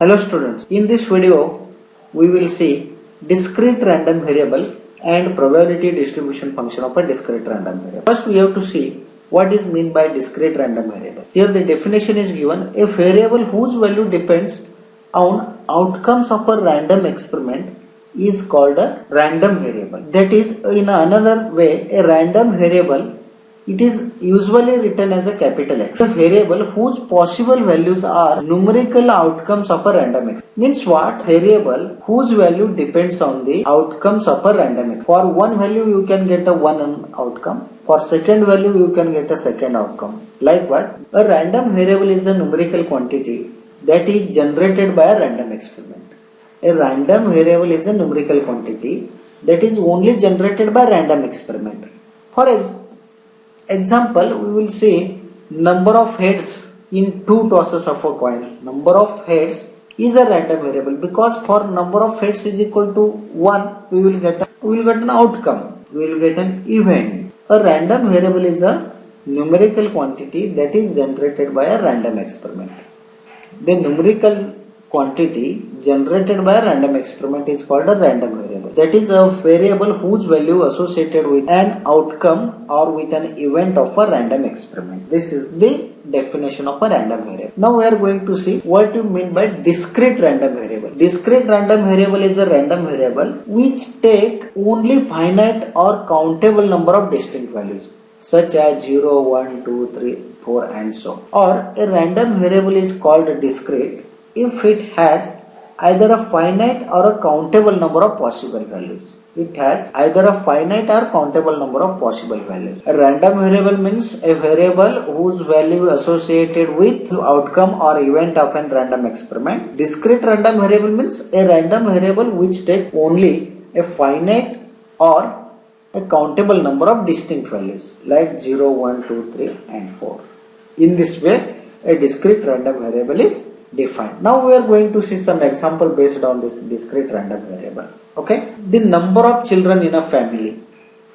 Hello students, in this video we will see discrete random variable and probability distribution function of a discrete random variable. First we have to see what is meant by discrete random variable. Here the definition is given: a variable whose value depends on outcomes of a random experiment is called a random variable. That is, in another way, a random variable, it is usually written as a capital X. A variable whose possible values are numerical outcomes of a random X. Means what? Variable whose value depends on the outcomes of a random X. For one value you can get a one outcome. For second value you can get a second outcome. Like what? A random variable is a numerical quantity that is generated by a random experiment. A random variable is a numerical quantity that is only generated by random experiment. For example, we will see number of heads in two tosses of a coin. Number of heads is a random variable because for number of heads is equal to 1, we will get an outcome. We will get an event. A random variable is a numerical quantity that is generated by a random experiment. The numerical quantity generated by a random experiment is called a random variable. That is a variable whose value associated with an outcome or with an event of a random experiment. This is the definition of a random variable. Now we are going to see what you mean by discrete random variable. Discrete random variable is a random variable which take only finite or countable number of distinct values, such as 0, 1, 2, 3, 4 and so on. Or a random variable is called discrete if it has either a finite or a countable number of possible values. It has either a finite or countable number of possible values. A random variable means a variable whose value associated with outcome or event of a random experiment. Discrete random variable means a random variable which takes only a finite or a countable number of distinct values like 0, 1, 2, 3 and 4. In this way, a discrete random variable is defined. Now we are going to see some example based on this discrete random variable. Okay, the number of children in a family.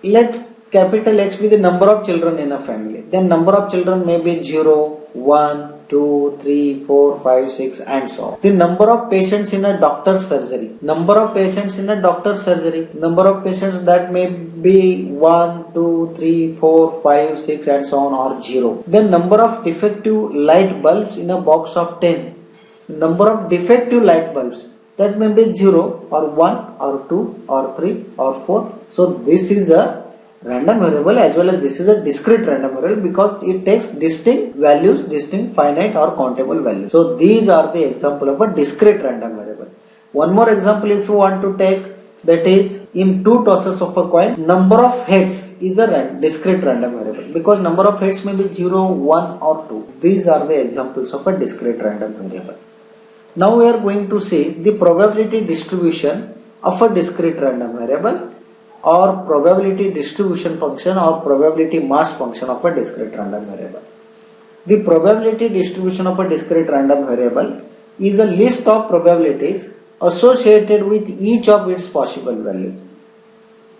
Let capital X be the number of children in a family. Then number of children may be 0, 1, 2, 3, 4, 5, 6 and so on. The number of patients in a doctor's surgery. Number of patients in a doctor's surgery. Number of patients that may be 1, 2, 3, 4, 5, 6 and so on or 0. Then number of defective light bulbs in a box of 10. Number of defective light bulbs, that may be 0 or 1 or 2 or 3 or 4. So this is a random variable as well as this is a discrete random variable because it takes distinct values, distinct finite or countable values. So these are the example of a discrete random variable. One more example if you want to take, that is in two tosses of a coin, number of heads is a discrete random variable because number of heads may be 0, 1 or 2. These are the examples of a discrete random variable. Now we are going to see the probability distribution of a discrete random variable or probability distribution function or probability mass function of a discrete random variable. The probability distribution of a discrete random variable is a list of probabilities associated with each of its possible values.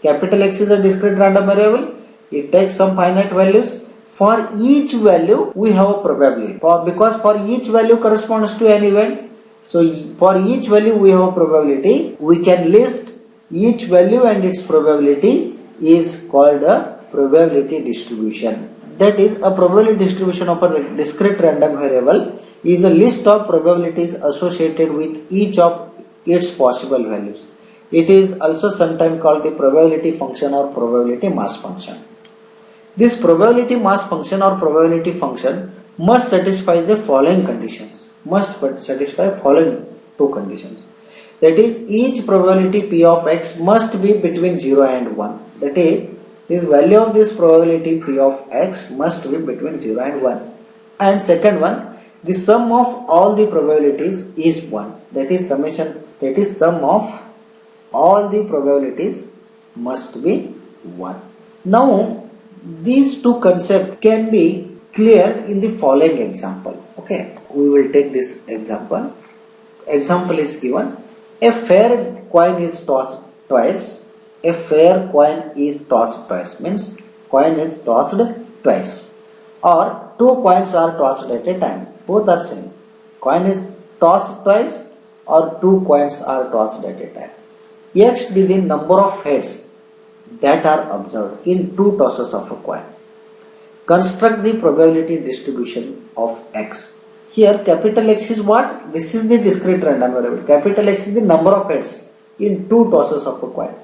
Capital X is a discrete random variable. It takes some finite values. For each value we have a probability because for each value corresponds to an event. So for each value we have a probability. We can list each value and its probability is called a probability distribution. That is, a probability distribution of a discrete random variable is a list of probabilities associated with each of its possible values. It is also sometimes called the probability function or probability mass function. This probability mass function or probability function must satisfy the following conditions. Must satisfy following two conditions. That is, each probability P of X must be between 0 and 1. That is, this value of this probability P of X must be between 0 and 1. And second one, the sum of all the probabilities is 1. That is summation. That is, sum of all the probabilities must be 1. Now, these two concepts can be cleared in the following example. Okay, we will take this example. Example is given: a fair coin is tossed twice. A fair coin is tossed twice means coin is tossed twice, or two coins are tossed at a time. Both are same. Coin is tossed twice or 2 coins are tossed at a time. X be the number of heads that are observed in 2 tosses of a coin. Construct the probability distribution of X. Here capital X is what? This is the discrete random variable. Capital X is the number of heads in 2 tosses of a coin.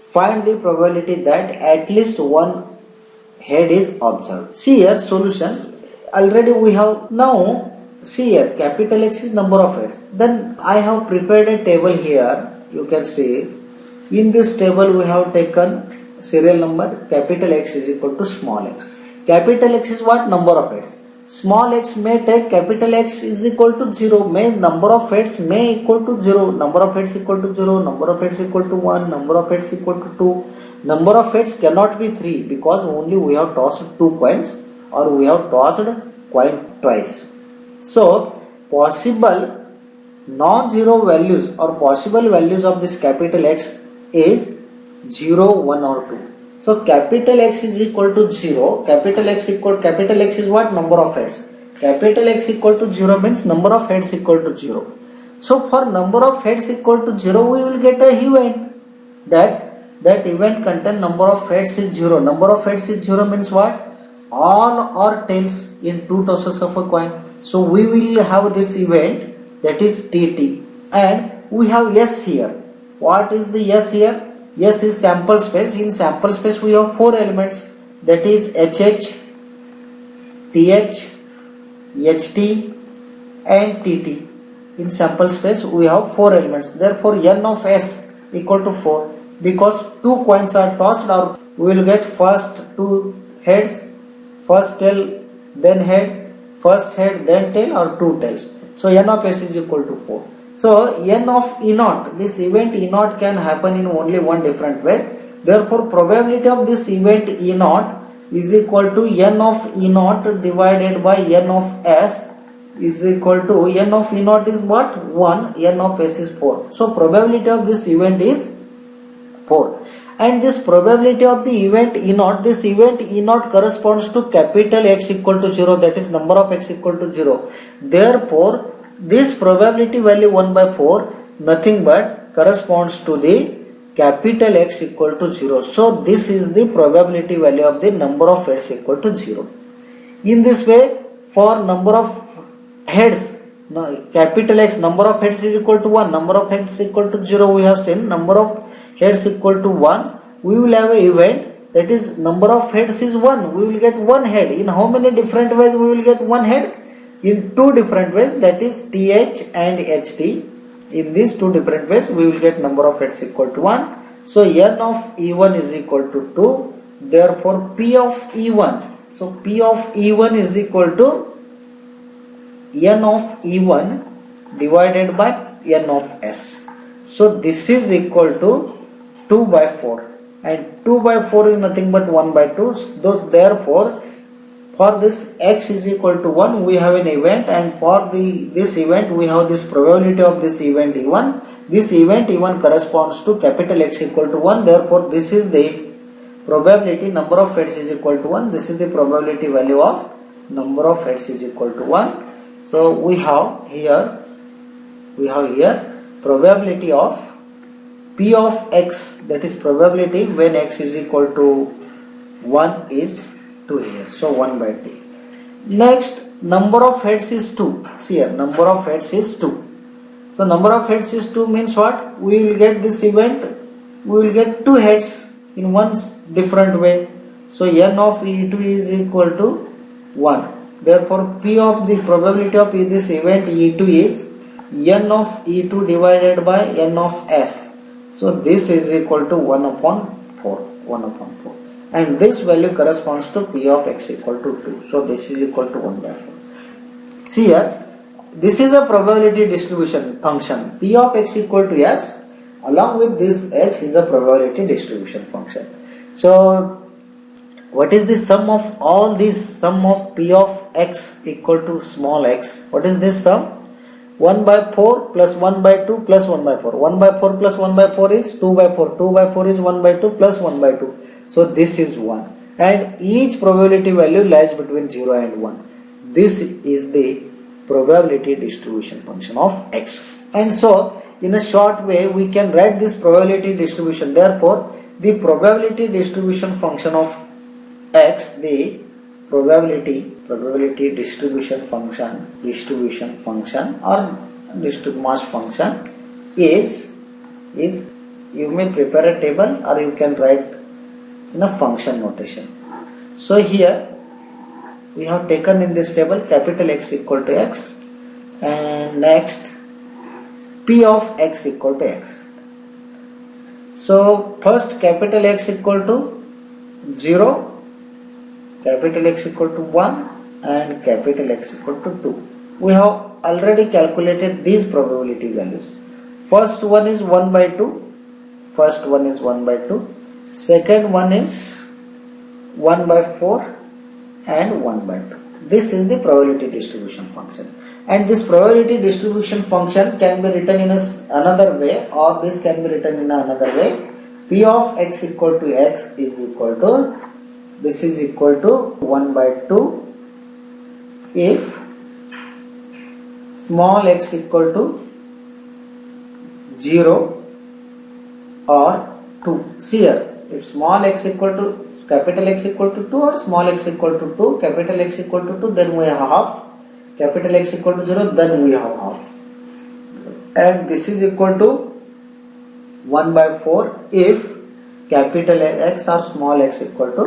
Find the probability that at least one head is observed. See here solution. Already we have now. See here, capital X is number of heads. Then I have prepared a table here. You can see in this table we have taken serial number. Capital X is equal to small x. Capital X is what? Number of heads. Small x may take capital X is equal to 0. May number of heads may equal to 0. Number of heads equal to 0. Number of heads equal to 1. Number of heads equal to 2. Number of heads cannot be 3 because only we have tossed 2 coins or we have tossed coin twice. So, possible non-zero values or possible values of this capital X is 0, 1 or 2. So, capital X is equal to 0. Capital X is what? Number of heads. Capital X equal to 0 means number of heads equal to 0. So, for number of heads equal to 0, we will get a event. That event contain number of heads is 0. Number of heads is 0 means what? All or tails in 2 tosses of a coin. So we will have this event that is TT and we have S here. What is the S here? S is sample space. In sample space we have 4 elements that is HH, TH, HT and TT. In sample space we have 4 elements. Therefore N of S equal to 4 because 2 coins are tossed or we will get first 2 heads, first tail then head, first head then tail or 2 tails. So N of S is equal to 4. So N of E naught, this event E naught can happen in only one different way. Therefore probability of this event E naught is equal to N of E naught divided by N of S is equal to N of E naught is what? 1, N of S is 4. So probability of this event is 4. And this probability of the event E naught, this event E naught corresponds to capital X equal to 0, that is number of X equal to 0. Therefore, this probability value 1 by 4 nothing but corresponds to the capital X equal to 0. So, this is the probability value of the number of heads equal to 0. In this way, for number of heads, capital X number of heads is equal to 1, number of heads equal to 0 we have seen, number of heads equal to 1, we will have an event that is number of heads is 1, we will get 1 head. In how many different ways we will get 1 head? In 2 different ways, that is TH and HT. In these 2 different ways we will get number of heads equal to 1. So N of E1 is equal to 2. Therefore P of E1. So P of E1 is equal to N of E1 divided by N of S. So this is equal to 2 by 4 and 2 by 4 is nothing but 1 by 2. So therefore for this X is equal to 1 we have an event, and for this event we have this probability of this event E1. This event E1 corresponds to capital X equal to 1. Therefore this is the probability probability number of heads is equal to 1. This is the probability value of number of heads is equal to 1. So we have here probability of P of X, that is probability when X is equal to 1 is 2 here. So 1 by T. Next, number of heads is 2. See here, number of heads is 2. So number of heads is 2 means what? We will get this event, we will get 2 heads in one different way. So N of E2 is equal to 1. Therefore P of the probability of this event E2 is N of E2 divided by N of S. So this is equal to 1 upon 4. And this value corresponds to P of X equal to 2. So this is equal to 1 by 4. See here, this is a probability distribution function. P of X equal to S, along with this X is a probability distribution function. So what is the sum of all these? Sum of P of X equal to small x. What is this sum? 1 by 4 plus 1 by 2 plus 1 by 4. 1 by 4 plus 1 by 4 is 2 by 4. 2 by 4 is 1 by 2 plus 1 by 2. So this is 1. And each probability value lies between 0 and 1. This is the probability distribution function of X. And so in a short way we can write this probability distribution. Therefore the probability distribution function of x, the probability distribution function or mass function is you may prepare a table or you can write in a function notation. So here we have taken in this table capital X equal to X, and next P of X equal to X. So first capital X equal to 0, capital X equal to 1 and capital X equal to 2. We have already calculated these probability values. First one is 1 by 2, second one is 1 by 4 and 1 by 2. This is the probability distribution function, and this probability distribution function can be written in another way, or this can be written in another way. P of X equal to X is equal to, this is equal to 1 by 2 if small x equal to 0 or 2. See here, if small x equal to capital X equal to 2 or small x equal to 2, capital X equal to 2, then we have half, capital X equal to 0, then we have half. And this is equal to 1 by 4 if capital X or small x equal to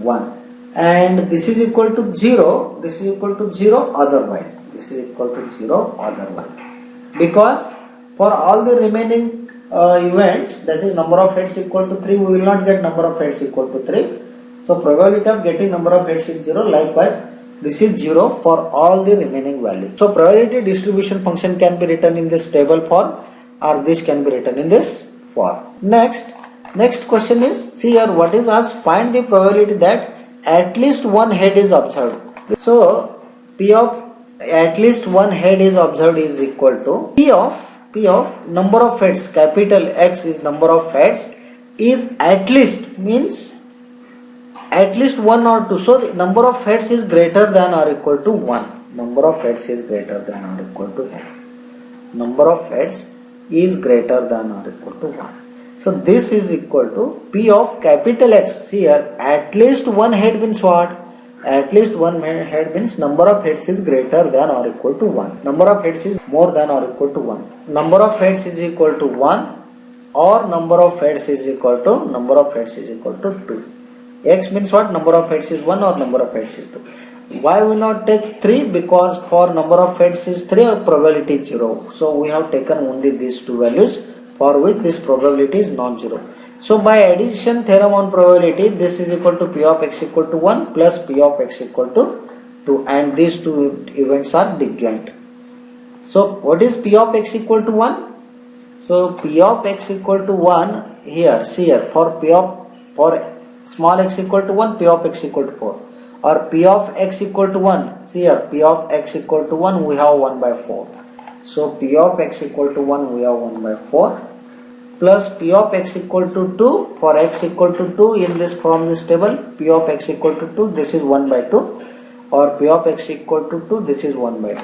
1. And this is equal to 0, this is equal to 0 otherwise. This is equal to 0 otherwise. Because for all the remaining events, that is number of heads equal to 3, we will not get number of heads equal to 3. So probability of getting number of heads is 0. Likewise, this is 0 for all the remaining values. So probability distribution function can be written in this table form, or this can be written in this form. Next question is, see here what is asked, find the probability that at least one head is observed. So P of at least one head is observed is equal to P of number of heads, capital X is number of heads, is at least means at least 1 or 2. So the number of heads is greater than or equal to 1. Number of heads is greater than or equal to 1. Number of heads is greater than or equal to 1. So this is equal to P of capital X. See here, at least one head means what? At least one head means number of heads is greater than or equal to 1. Number of heads is more than or equal to 1. Number of heads is equal to 1, or number of heads is equal to 2. X means what? Number of heads is 1 or number of heads is 2. Why we not take 3? Because for number of heads is 3 or probability is 0. So we have taken only these two values for which this probability is non-zero. So by addition theorem on probability, this is equal to P of X equal to 1 plus P of X equal to 2, and these two events are disjoint. So what is P of X equal to 1? So P of X equal to 1 here, see here, for small x equal to 1, P of X equal to 4, or P of X equal to 1, see here, P of X equal to 1, we have 1 by 4. So P of X equal to 1, we have 1 by 4, plus P of X equal to 2, for X equal to 2 in this from this table, P of X equal to 2, this is 1 by 2, or P of X equal to 2, this is 1 by 2.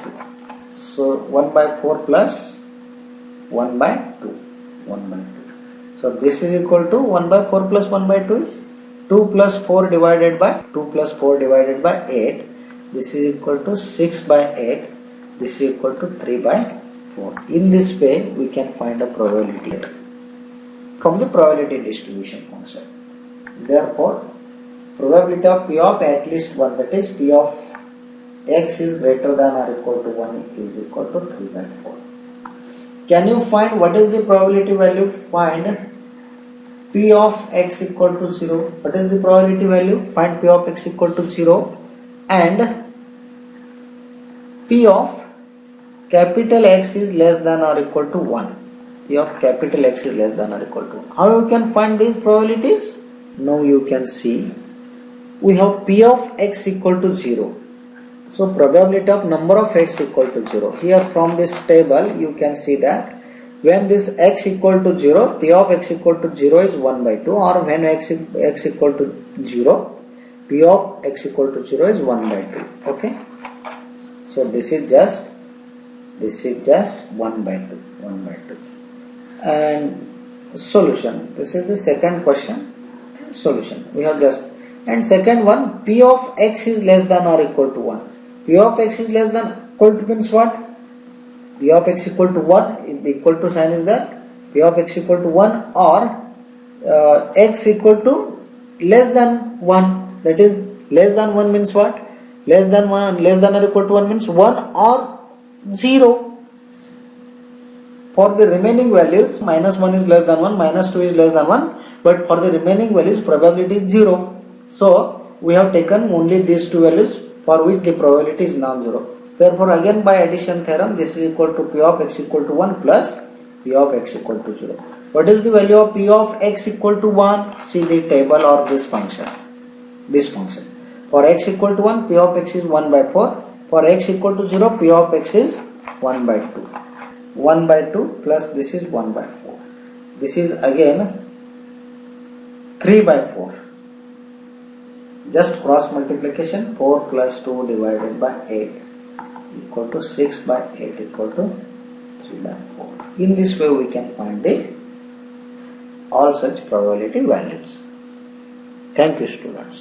So 1 by 4 plus 1 by 2. So this is equal to 1 by 4 plus 1 by 2 is 2 plus 4 divided by 8. This is equal to 6 by 8. This is equal to 3 by 4. In this way we can find a probability from the probability distribution function. Therefore probability of P of at least 1, that is P of X is greater than or equal to 1 is equal to 3 by 4. Can you find what is the probability value? Find P of X equal to 0. What is the probability value? Find P of X equal to 0 and P of capital X is less than or equal to 1. P of capital X is less than or equal to 1. How you can find these probabilities? Now you can see we have P of X equal to 0. So probability of number of heads equal to 0. Here from this table you can see that when this X equal to 0, P of X equal to 0 is 1 by 2, or when X equal to 0, P of X equal to 0 is 1 by 2. Okay. So this is just This is just 1 by 2. 1 by 2. And solution. This is the second question. Solution. We have just. And second one, P of x is less than or equal to 1. P of x is less than equal to means what? P of x equal to 1. The equal to sign is that P of x equal to 1 or x equal to less than 1. That is less than 1 means what? Less than 1, less than or equal to 1 means 1 or 0. For the remaining values, minus 1 is less than 1, minus 2 is less than 1, but for the remaining values, probability is 0. So, we have taken only these two values for which the probability is non-zero. Therefore, again by addition theorem, this is equal to P of x equal to 1 plus P of x equal to 0. What is the value of P of x equal to 1? See the table or this function. This function. For x equal to 1, P of x is 1 by 4. For x equal to 0, P of x is 1 by 2. 1 by 2 plus this is 1 by 4. This is again 3 by 4. Just cross multiplication, 4 plus 2 divided by 8 equal to 6 by 8 equal to 3 by 4. In this way we can find all such probability values. Thank you, students.